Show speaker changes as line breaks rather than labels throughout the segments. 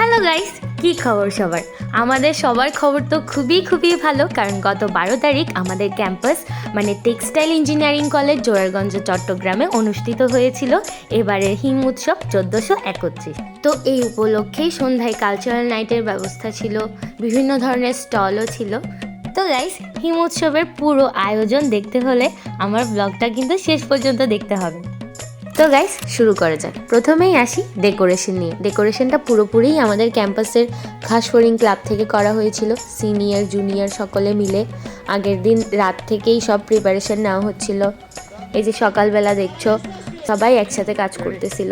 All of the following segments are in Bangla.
হ্যালো গাইস, কি খবর সবার? আমাদের সবার খবর তো খুবই ভালো, কারণ গত 12 তারিখ আমাদের ক্যাম্পাস মানে টেক্সটাইল ইঞ্জিনিয়ারিং কলেজ জোরারগঞ্জ চট্টগ্রামে অনুষ্ঠিত হয়েছিল এবারের হিম উৎসব 1431। তো এই উপলক্ষেই সন্ধ্যায় কালচারাল নাইটের ব্যবস্থা ছিল, বিভিন্ন ধরনের স্টলও ছিল। তো গাইস, হিম উৎসবের পুরো আয়োজন দেখতে হলে আমার ব্লগটা কিন্তু শেষ পর্যন্ত দেখতে হবে। তো গাইস, শুরু করা যাক। প্রথমেই আসি ডেকোরেশন নিয়ে। ডেকোরেশনটা পুরোপুরিই আমাদের ক্যাম্পাসের ঘাসফড়িং ক্লাব থেকে করা হয়েছিল, সিনিয়র জুনিয়র সকলে মিলে। আগের দিন রাত থেকেই সব প্রিপারেশন নেওয়া হচ্ছিল। এই যে সকালবেলা দেখছো সবাই একসাথে কাজ করতেছিল,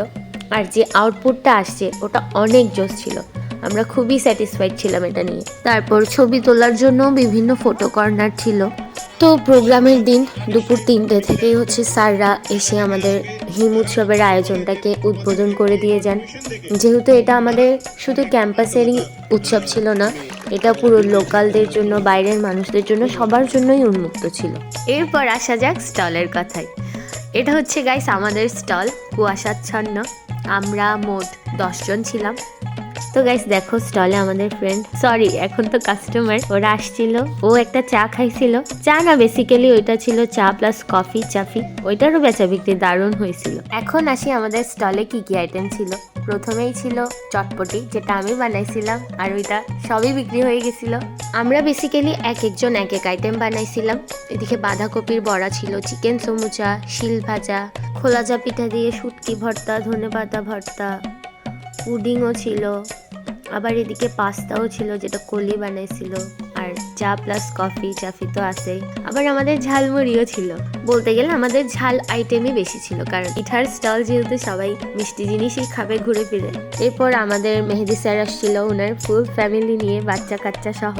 আর যে আউটপুটটা আসছে ওটা অনেক জোশ ছিল। আমরা খুবই স্যাটিসফাইড ছিলাম এটা নিয়ে। তারপর ছবি তোলার জন্য বিভিন্ন ফটো কর্নার ছিল। তো প্রোগ্রামের দিন দুপুর 3টে থেকেই স্যাররা এসে আমাদের হিম উৎসবের আয়োজনটাকে উদ্বোধন করে দিয়ে যান। যেহেতু এটা আমাদের শুধু ক্যাম্পাসেরই উৎসব ছিল না, এটা পুরো লোকালদের জন্য, বাইরের মানুষদের জন্য, সবার জন্যই উন্মুক্ত ছিল। এরপর আসা যাক স্টলের কথায়। এটা হচ্ছে গাইস আমাদের স্টল, কুয়াশাচ্ছন্ন। আমরা মোট 10 জন ছিলাম। তো গাইস দেখো, স্টলে আমাদের এখন তো কাস্টমার, ওরা আসছিল। ও একটা চা খাইছিল, চা না বেসিক্যালি ওইটা ছিল চা প্লাস কফি চাফি, ওইটারও বেচা বিক্রি দারুণ হয়েছিল। এখন আসি আমাদের স্টলে কি কি আইটেম ছিল। প্রথমেই ছিল চটপটি, যেটা আমি বানাইছিলাম, আর ওইটা সবই বিক্রি হয়ে গেছিল। আমরা বেসিক্যালি একজন এক আইটেম বানাইছিলাম। এদিকে বাঁধাকপির বড়া ছিল, চিকেন সমুচা, শিল ভাজা, খোলাজা পিঠা দিয়ে শুটকি ভর্তা, ধনেপাতা ভর্তা, পুডিংও ছিল, আবার এদিকে পাস্তাও ছিল যেটা কলি বানাইছিল, আর চা প্লাস কফি চাফি তো আছেই। আবার আমাদের ঝালমুড়িও ছিল। বলতে গেলে আমাদের ঝাল আইটেমই বেশি ছিল, কারণ পিঠার স্টল যেহেতু সবাই মিষ্টি জিনিসই খাবে ঘুরে ফিরে। এরপর আমাদের মেহেদি স্যার আসছিল, ওনার ফুল ফ্যামিলি নিয়ে, বাচ্চা কাচ্চা সহ।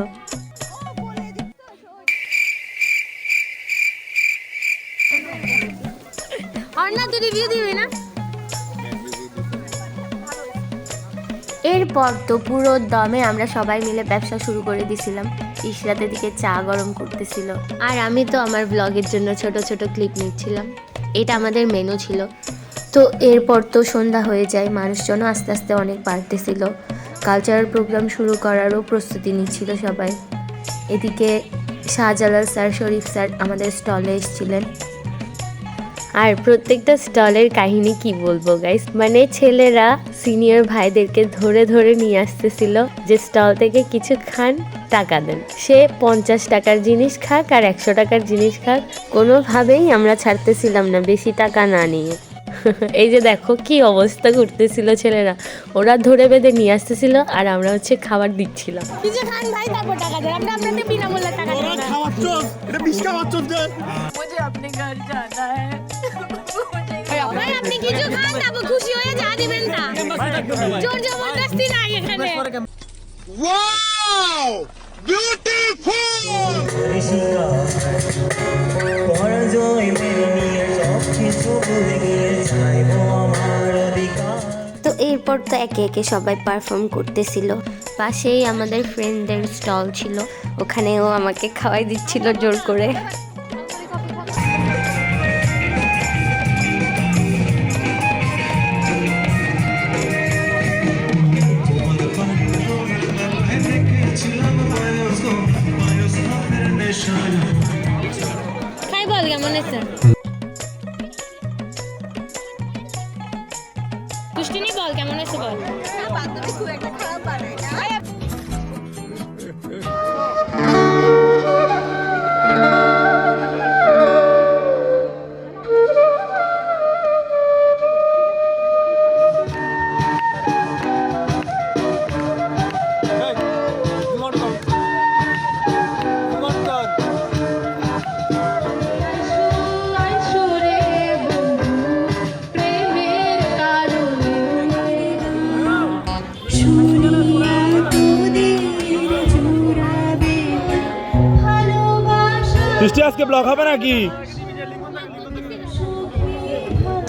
এরপর তো পুরো দমে আমরা সবাই মিলে ব্যবসা শুরু করে দিয়েছিলাম। ইশরাতের দিকে চা গরম করতেছিল, আর আমি তো আমার ব্লগের জন্য ছোট ছোট ক্লিপ নিচ্ছিলাম। এটা আমাদের মেনু ছিল। তো এরপর তো সন্ধ্যা হয়ে যায়, মানুষজনও আস্তে আস্তে অনেক বাড়তেছিল। কালচারাল প্রোগ্রাম শুরু করারও প্রস্তুতি নিচ্ছিল সবাই। এদিকে শাহজালাল স্যার, শরীফ স্যার আমাদের স্টলে এসেছিলেন। আর প্রত্যেকটা স্টলের কাহিনী কি বলবো গাইস, মানে ছেলেরা সিনিয়র ভাইদেরকে ধরে ধরে নিয়ে আসতেছিল যে স্টল থেকে কিছু খান, টাকা দেন। সে 50 টাকার জিনিস খাক আর 100 টাকার জিনিস খাক, কোনোভাবেই আমরা ছাড়তেছিলাম না বেশি টাকা না নিয়ে। এই যে দেখো কি অবস্থা করতেছিল ছেলেরা, ওরা ধরে বেঁধে নিয়ে আসতেছিল আর আমরা খাবার দিচ্ছিলাম।
আপনি কিছু খান, তারপর খুশি হয়ে যা দিবেন না, জোর জবরদস্তি নাই এখানে। Wow, beautiful.
তো এরপর তো একে একে সবাই পারফর্ম করতেছিল। পাশেই আমাদের ফ্রেন্ডদের স্টল ছিল, ওখানেও আমাকে খাওয়াই দিচ্ছিল জোর করে।
খাই বল কেমন আছে? পুষ্টিনি বল কেমন আছে বল। বান্ধবী খুব একটা খারাপ বানায় না।
আজকে ব্লগ হবে নাকি?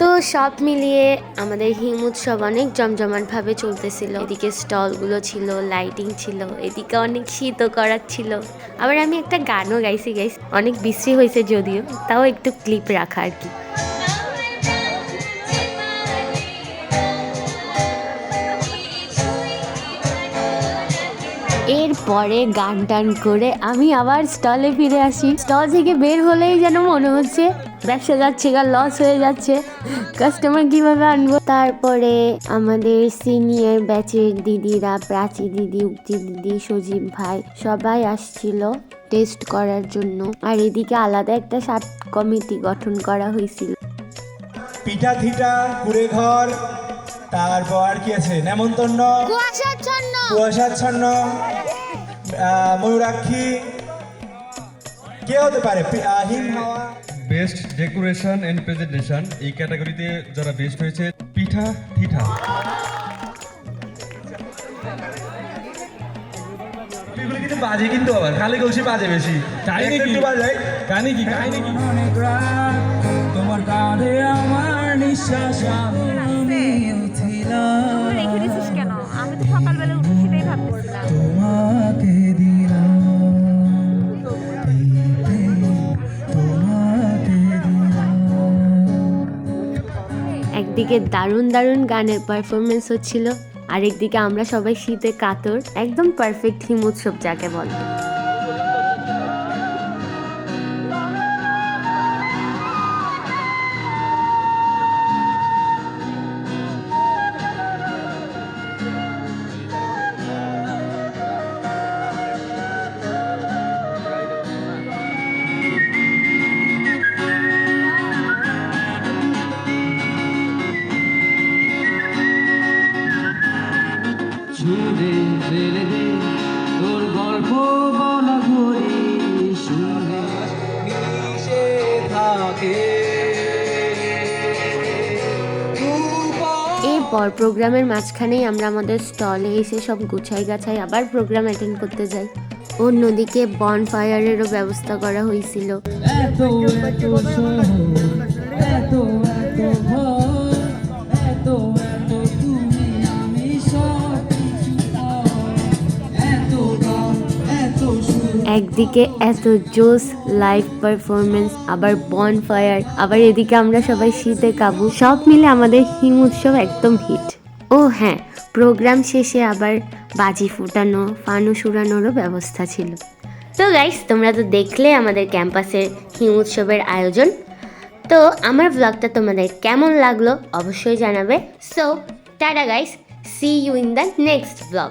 তো সব মিলিয়ে আমাদের হিম উৎসব অনেক জমজমাটভাবে চলতেছিল। এদিকে স্টলগুলো ছিল, লাইটিং ছিল, এদিকে অনেক শীতও করাচ্ছিল। আবার আমি একটা গানও গাইছি গাইস, অনেক বিশ্রী হয়েছে যদিও, তাও একটু ক্লিপ রাখা আর কি। এরপরে গান টান করে আমি আবার স্টলে ফিরে আসি। স্টল থেকে বের হলেই যেন মনে হচ্ছে ব্যবসা যাচ্ছে গা, লস হয়ে যাচ্ছে, কাস্টমার কিভাবে আনবো। তারপরে আমাদের সিনিয়র ব্যাচের দিদিরা, প্রাচী দিদি, উক্তি দিদি, সজীব ভাই সবাই আসছিল টেস্ট করার জন্য। আর এদিকে আলাদা একটা সাব কমিটি গঠন করা হয়েছিল।
পিঠা থিটা, কুড়ে ঘর, তারপর আর কি আছে, নেমন্তন্ন, কুয়াশাচ্ছন্ন, ময়ূরাক্ষী, কে হতে পারে, হিম হাওয়া।
বেস্ট ডেকোরেশন এন্ড প্রেজেন্টেশন এই ক্যাটাগরিতে যারা বেস্ট হয়েছে পিঠা থিঠা।
এগুলো কিন্তু বাজে, কিন্তু আবার খালি কৌশি বাজে বেশি, তাই নাকি বাজায়, তাই নাকি তোমার কাঁধে আমার নিঃশ্বাস
রেখে দিছিস কেন? আমি তো সকালবেলা উঠে সেটাই ভাবতেছিলাম।
তোমাকে দিলাম,
একদিকে দারুণ দারুণ গানের পারফরমেন্স হচ্ছিল, আরেকদিকে আমরা সবাই শীতে কাতর, একদম পারফেক্ট হিম উৎসব যাকে বলে।
ছুঁড়ে ফেলে দে তোর গল্প বলা ঘড়ি, শুনে মিশে থাকে।
এরপর প্রোগ্রামের মাঝখানেই আমরা আমাদের স্টলে এসে সব গুছাই গাছাই আবার প্রোগ্রাম অ্যাটেন্ড করতে যাই। অন্যদিকে বনফায়ারেরও ব্যবস্থা করা হয়েছিল।
এত এত শহর, এত এত ভয়, এত এত তুমি আমি সব কিছু এত গান, এত সুর।
একদিকে এত জোস লাইভ পারফরমেন্স, আবার বনফায়ার, আবার এদিকে আমরা সবাই শীতে কাবু, সব মিলে আমাদের হিম উৎসব একদম হিট। ও হ্যাঁ, প্রোগ্রাম শেষে আবার বাজি ফুটানো, ফানুস উড়ানোরও ব্যবস্থা ছিল। তো গাইস, তোমরা তো দেখলে আমাদের ক্যাম্পাসের হিম উৎসবের আয়োজন। তো আমার ব্লগটা তোমাদের কেমন লাগলো অবশ্যই জানাবে। So tata guys, see you in the next blog.